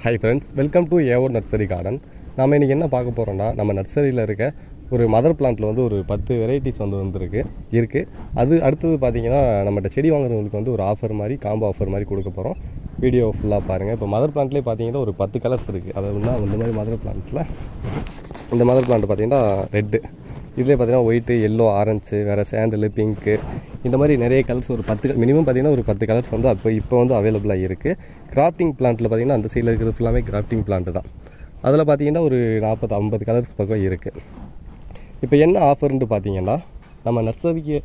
Hi friends, welcome to AO Nursery Garden. நாம இன்னைக்கு என்ன பார்க்க போறோம்னா நம்ம நர்சரியில இருக்க ஒரு மதர் பிளான்ட்ல வந்து ஒரு 10 வெரைட்டிஸ் இருக்கு. அது அடுத்து பாத்தீங்கன்னா நம்மட்ட செடி வாங்குறவங்களுக்கு வந்து ஒரு ஆஃபர் மாதிரி காம்போ ஆஃபர் மாதிரி கொடுக்க போறோம். வீடியோ ஃபுல்லா பாருங்க. இப்போ மதர் பிளான்ட்லயே பாத்தீங்கன்னா ஒரு 10 கலர்ஸ் இருக்கு. அதாவது இந்த மாதிரி மதர் பிளான்ட்ல இந்த மதர் பிளான்ட் பாத்தீங்கன்னா ரெட், இதுல பாத்தீங்கன்னா ஒயிட், yellow, ஆரஞ்சு, வேற சாண்டல், பிங்க், இந்த மாதிரி நிறைய கலர்ஸ் ஒரு 10 மினிமம் பாத்தீங்கன்னா ஒரு 10 கலர்ஸ் வந்து இப்போ வந்து அவைலபிளா இருக்கு. கிராஃப்டிங் பிளான்ட்ல பாத்தீங்கன்னா அந்த சைடுல இருக்கிறது ஃபுல்லாமே கிராஃப்டிங் பிளான்ட் தான். அதில் பார்த்தீங்கன்னா ஒரு 40-50 கலர்ஸ் பக்கம் இருக்குது. இப்போ என்ன ஆஃபர்ன்ட்டு பார்த்தீங்கன்னா நம்ம நர்சரிக்கு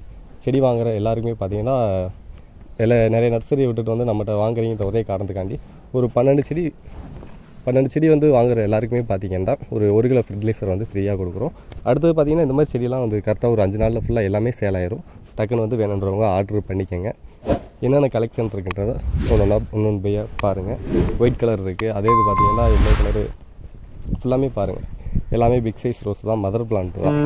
செடி வாங்குகிற எல்லாருக்குமே பார்த்தீங்கன்னா நிறைய நர்சரியை விட்டுட்டு வந்து நம்மகிட்ட வாங்குறீங்கிற ஒரே காரணத்துக்காண்டி ஒரு 12 செடி வந்து வாங்குகிற எல்லாருக்குமே பார்த்தீங்கன்னா ஒரு கிலோ ஃபெர்டிலைசர் வந்து ஃப்ரீயாக கொடுக்குறோம். அடுத்தது பார்த்தீங்கன்னா இந்த மாதிரி செடியெல்லாம் வந்து கரெக்டாக ஒரு 5 நாளில் ஃபுல்லாக எல்லாமே சேல் ஆயிரும். டக்குன்னு வந்து வேணுன்றவங்க ஆர்டர் பண்ணிக்கோங்க. என்னென்ன கலெக்ஷன் இருக்குன்றதை ஒன்று பையாக பாருங்கள். ஒயிட் கலர் இருக்குது, அதே இது பார்த்தீங்கன்னா எல்லோ கலரு ஃபுல்லாமே பாருங்கள். எல்லாமே பிக் சைஸ் ரோஸ் தான், மதர் பிளான்ட் தான்.